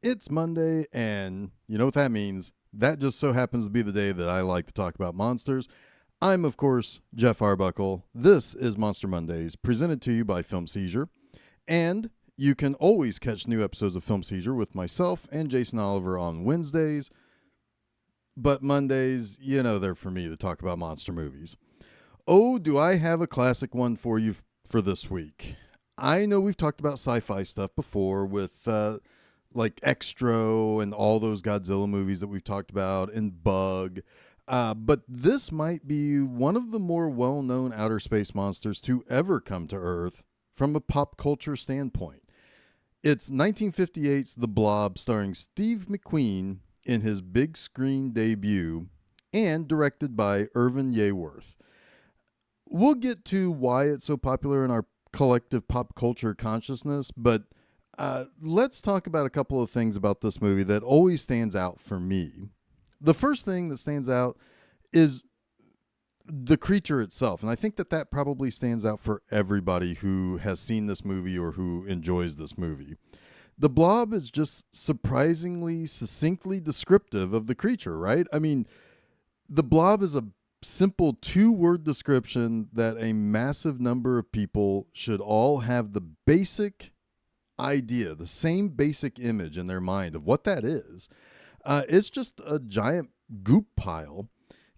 It's Monday, and you know what that means. That just so happens to be the day that I like to talk about monsters. I'm, of course, Jeff Arbuckle. This is Monster Mondays, presented to you by Film Seizure. And you can always catch new episodes of Film Seizure with myself and Jason Oliver on Wednesdays. But Mondays, they're for me to talk about monster movies. Oh, do I have a classic one for you for this week? I know we've talked about sci-fi stuff before with like Extro and all those Godzilla movies that we've talked about and Bug. But this might be one of the more well-known outer space monsters to ever come to Earth from a pop culture standpoint. It's 1958's The Blob, starring Steve McQueen in his big screen debut and directed by Irvin Yeworth. We'll get to why it's so popular in our collective pop culture consciousness, but let's talk about a couple of things about this movie that always stands out for me. The first thing that stands out is the creature itself, and I think that probably stands out for everybody who has seen this movie or who enjoys this movie. The Blob is just surprisingly succinctly descriptive of the creature, right? I mean, the Blob is a simple 2-word description that a massive number of people should all have the basic idea, the same basic image in their mind of what that is. It's just a giant goop pile.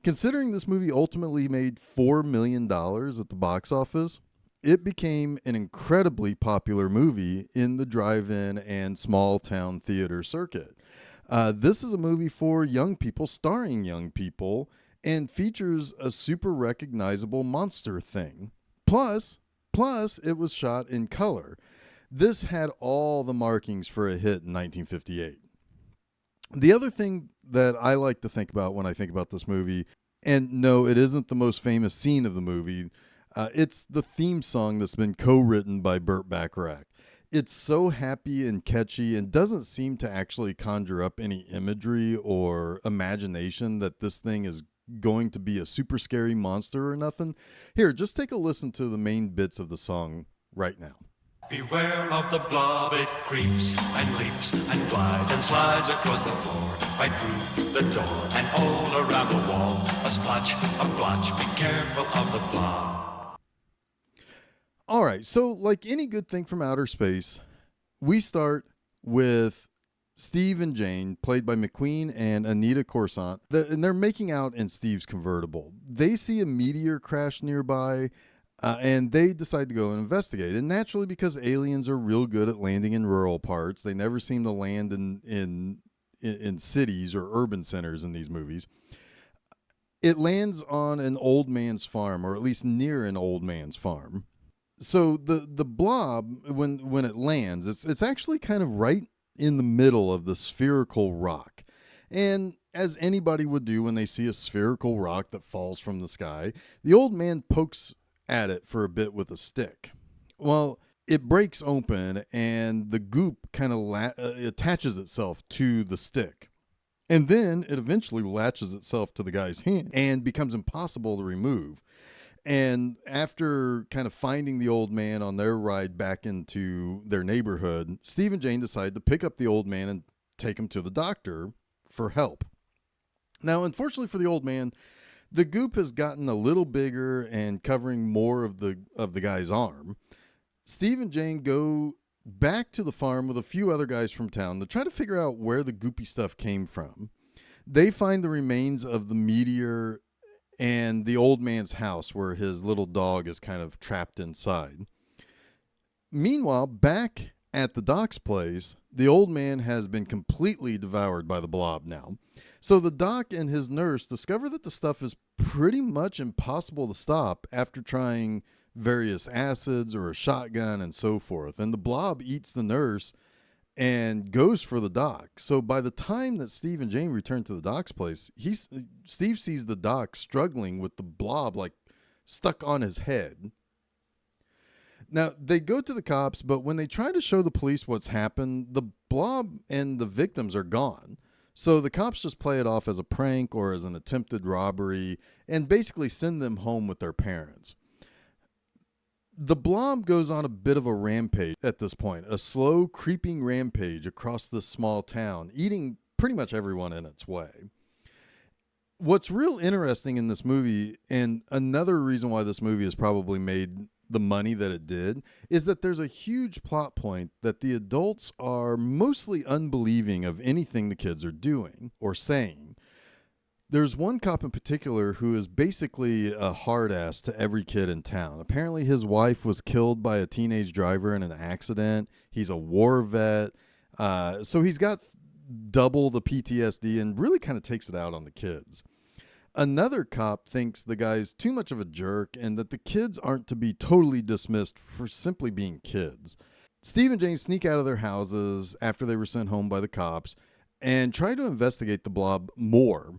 Considering this movie ultimately made $4 million at the box office, it became an incredibly popular movie in the drive-in and small town theater circuit. This is a movie for young people, starring young people, and features a super recognizable monster thing. Plus, it was shot in color. This had all the markings for a hit in 1958. The other thing that I like to think about when I think about this movie, and no, it isn't the most famous scene of the movie, it's the theme song that's been co-written by Burt Bacharach. It's so happy and catchy and doesn't seem to actually conjure up any imagery or imagination that this thing is going to be a super scary monster or nothing. Here, just take a listen to the main bits of the song right now. Beware of the blob, it creeps and leaps and glides and slides across the floor, right through the door and all around the wall. A splotch, a blotch, be careful of the blob. All right, so like any good thing from outer space, we start with Steve and Jane, played by McQueen and Anita Coruscant, and they're making out in Steve's convertible. They see a meteor crash nearby, and they decide to go and investigate. And naturally, because aliens are real good at landing in rural parts, they never seem to land in cities or urban centers in these movies. It lands on an old man's farm, or at least near an old man's farm. So the blob, when it lands, it's actually kind of right in the middle of the spherical rock. And as anybody would do when they see a spherical rock that falls from the sky, the old man pokes at it for a bit with a stick. Well, it breaks open and the goop kind of attaches itself to the stick. And then it eventually latches itself to the guy's hand and becomes impossible to remove. And after kind of finding the old man on their ride back into their neighborhood, Steve and Jane decide to pick up the old man and take him to the doctor for help. Now, unfortunately for the old man, the goop has gotten a little bigger and covering more of the guy's arm. Steve and Jane go back to the farm with a few other guys from town to try to figure out where the goopy stuff came from. They find the remains of the meteor and the old man's house where his little dog is kind of trapped inside. Meanwhile, back at the doc's place, the old man has been completely devoured by the blob now. So the doc and his nurse discover that the stuff is pretty much impossible to stop after trying various acids or a shotgun and so forth. And the blob eats the nurse and goes for the doc. So by the time that Steve and Jane return to the doc's place, Steve sees the doc struggling with the blob like stuck on his head. Now, they go to the cops, but when they try to show the police what's happened, the blob and the victims are gone. So the cops just play it off as a prank or as an attempted robbery and basically send them home with their parents. The Blob goes on a bit of a rampage at this point, a slow, creeping rampage across this small town, eating pretty much everyone in its way. What's real interesting in this movie, and another reason why this movie has probably made the money that it did, is that there's a huge plot point that the adults are mostly unbelieving of anything the kids are doing or saying. There's one cop in particular who is basically a hard ass to every kid in town. Apparently his wife was killed by a teenage driver in an accident. He's a war vet. So he's got double the PTSD and really kind of takes it out on the kids. Another cop thinks the guy's too much of a jerk and that the kids aren't to be totally dismissed for simply being kids. Steve and Jane sneak out of their houses after they were sent home by the cops and try to investigate the Blob more.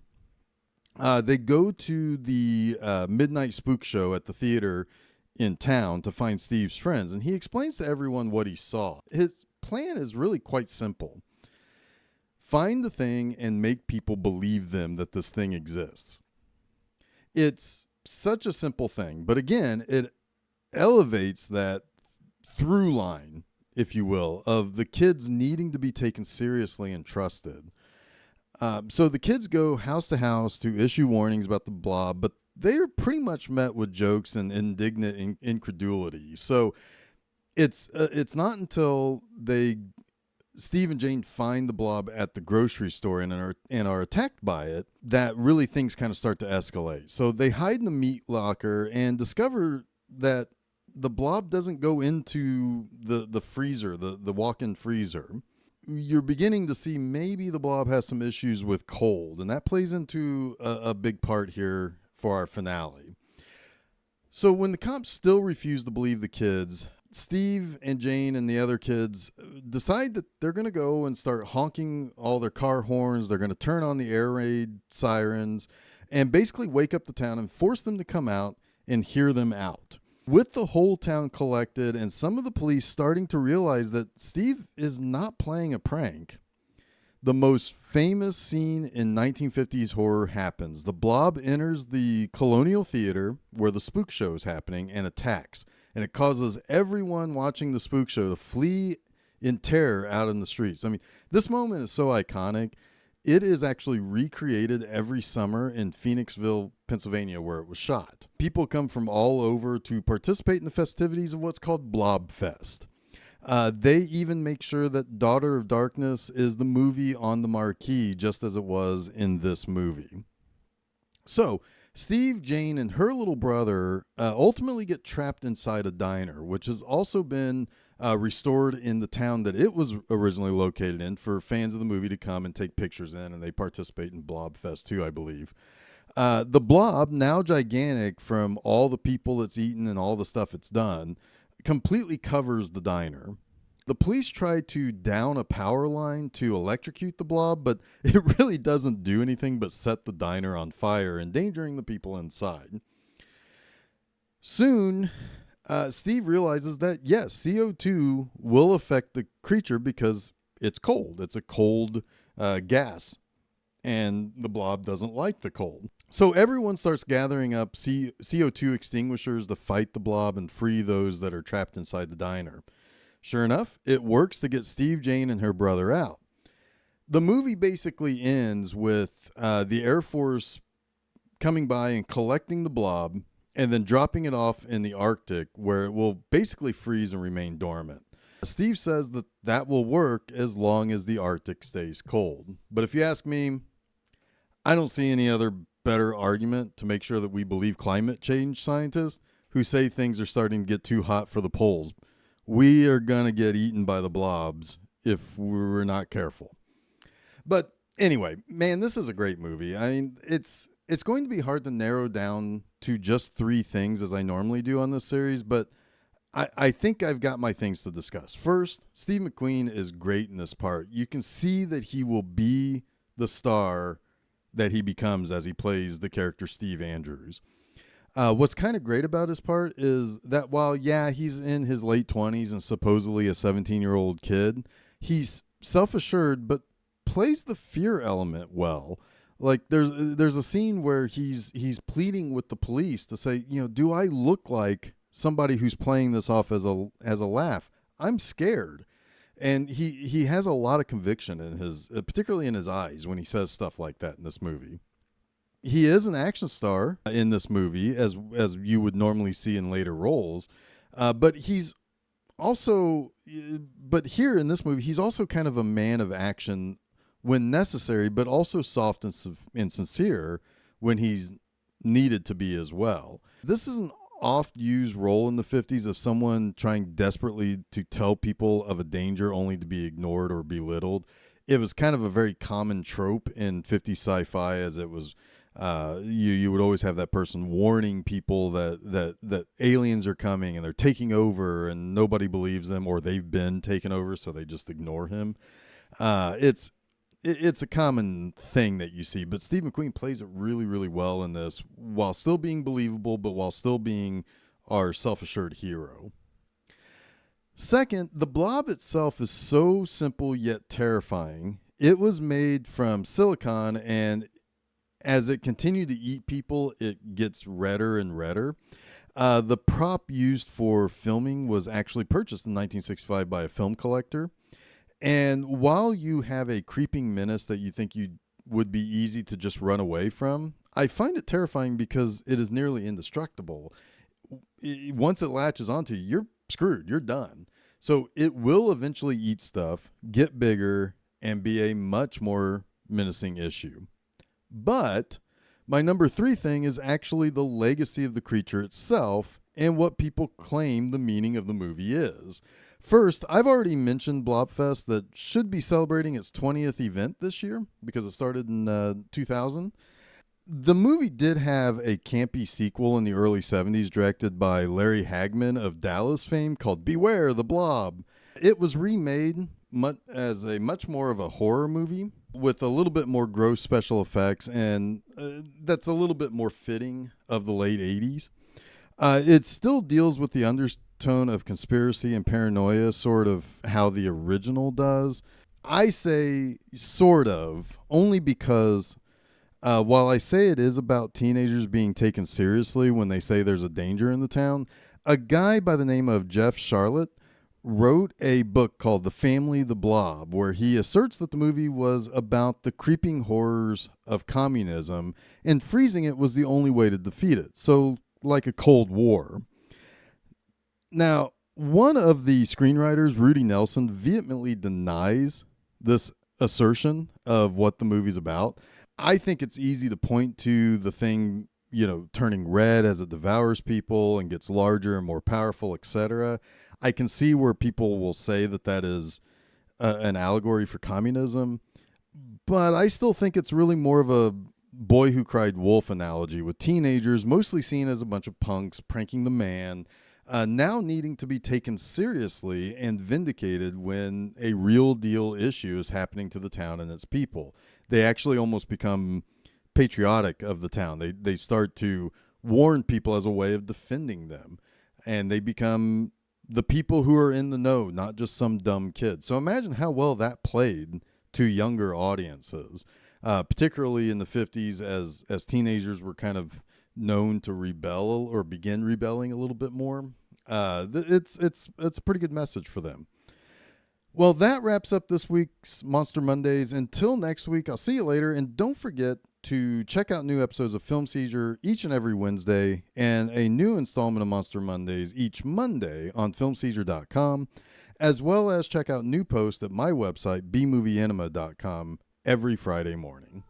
They go to the midnight spook show at the theater in town to find Steve's friends, and he explains to everyone what he saw. His plan is really quite simple. Find the thing and make people believe them that this thing exists. It's such a simple thing, but again, it elevates that through line, if you will, of the kids needing to be taken seriously and trusted. So the kids go house to house to issue warnings about the Blob, but they are pretty much met with jokes and indignant incredulity. So it's not until Steve and Jane find the Blob at the grocery store and are attacked by it that really things kind of start to escalate. So they hide in the meat locker and discover that the Blob doesn't go into the freezer, the walk-in freezer. You're beginning to see maybe the Blob has some issues with cold, and that plays into a big part here for our finale. So when the cops still refuse to believe the kids, Steve and Jane and the other kids decide that they're going to go and start honking all their car horns. They're going to turn on the air raid sirens and basically wake up the town and force them to come out and hear them out. With the whole town collected and some of the police starting to realize that Steve is not playing a prank, the most famous scene in 1950s horror happens. The Blob enters the Colonial Theater where the spook show is happening and attacks. And it causes everyone watching the spook show to flee in terror out in the streets. I mean, this moment is so iconic. It is actually recreated every summer in Phoenixville, Pennsylvania, where it was shot. People come from all over to participate in the festivities of what's called Blob Fest. They even make sure that Daughter of Darkness is the movie on the marquee, just as it was in this movie. So Steve, Jane, and her little brother ultimately get trapped inside a diner, which has also been restored in the town that it was originally located in for fans of the movie to come and take pictures in, and they participate in Blob Fest too, I believe. The Blob, now gigantic from all the people it's eaten and all the stuff it's done, completely covers the diner. The police try to down a power line to electrocute the Blob, but it really doesn't do anything but set the diner on fire, endangering the people inside. Soon, Steve realizes that, yes, CO2 will affect the creature because it's cold. It's a cold gas, and the Blob doesn't like the cold. So everyone starts gathering up CO2 extinguishers to fight the Blob and free those that are trapped inside the diner. Sure enough, it works to get Steve, Jane, and her brother out. The movie basically ends with the Air Force coming by and collecting the Blob and then dropping it off in the Arctic where it will basically freeze and remain dormant. Steve says that that will work as long as the Arctic stays cold. But if you ask me, I don't see any other better argument to make sure that we believe climate change scientists who say things are starting to get too hot for the poles. We are going to get eaten by the blobs if we're not careful. But anyway, man, this is a great movie. I mean, it's going to be hard to narrow down to just 3 things as I normally do on this series, but I think I've got my things to discuss. First, Steve McQueen is great in this part. You can see that he will be the star that he becomes as he plays the character Steve Andrews. What's kind of great about his part is that while, yeah, he's in his late 20s and supposedly a 17-year-old kid, he's self-assured but plays the fear element well. Like there's a scene where he's pleading with the police to say, you know, do I look like somebody who's playing this off as a laugh. I'm scared. And he has a lot of conviction in his, particularly in his eyes when he says stuff like that in this movie. He is an action star in this movie, as you would normally see in later roles, but he's also, but here in this movie, he's also kind of a man of action when necessary, but also soft and sincere when he's needed to be as well. This is an oft-used role in the 50s of someone trying desperately to tell people of a danger only to be ignored or belittled. It was kind of a very common trope in 50s sci-fi, as it was you would always have that person warning people that aliens are coming and they're taking over, and nobody believes them, or they've been taken over, so they just ignore him. It's a common thing that you see, but Steve McQueen plays it really, really well in this, while still being believable, but while still being our self-assured hero. Second, the Blob itself is so simple yet terrifying. It was made from silicon, and as it continued to eat people, it gets redder and redder. The prop used for filming was actually purchased in 1965 by a film collector. And while you have a creeping menace that you think would be easy to just run away from, I find it terrifying because it is nearly indestructible. Once it latches onto you, you're screwed. You're done. So it will eventually eat stuff, get bigger, and be a much more menacing issue. But my number 3 thing is actually the legacy of the creature itself and what people claim the meaning of the movie is. First, I've already mentioned Blobfest, that should be celebrating its 20th event this year because it started in 2000. The movie did have a campy sequel in the early 70s directed by Larry Hagman of Dallas fame called Beware the Blob. It was remade as a much more of a horror movie with a little bit more gross special effects, and that's a little bit more fitting of the late 80s. It still deals with the undertone of conspiracy and paranoia, sort of how the original does. I say sort of, only because while I say it is about teenagers being taken seriously when they say there's a danger in the town, a guy by the name of Jeff Charlotte wrote a book called The Family, the Blob, where he asserts that the movie was about the creeping horrors of communism, and freezing it was the only way to defeat it. So, like a Cold War. Now, one of the screenwriters, Rudy Nelson, vehemently denies this assertion of what the movie's about. I think it's easy to point to the thing, turning red as it devours people and gets larger and more powerful, etc. I can see where people will say that is an allegory for communism, but I still think it's really more of a Boy Who Cried Wolf analogy, with teenagers mostly seen as a bunch of punks pranking the man, now needing to be taken seriously and vindicated when a real deal issue is happening to the town and its people. They actually almost become patriotic of the town. They start to warn people as a way of defending them, and they become the people who are in the know, not just some dumb kid. So imagine how well that played to younger audiences. Particularly in the 50s, as teenagers were kind of known to rebel or begin rebelling a little bit more. It's a pretty good message for them. Well, that wraps up this week's Monster Mondays. Until next week, I'll see you later. And don't forget to check out new episodes of Film Seizure each and every Wednesday, and a new installment of Monster Mondays each Monday on filmseizure.com, as well as check out new posts at my website, bmovieanima.com, every Friday morning.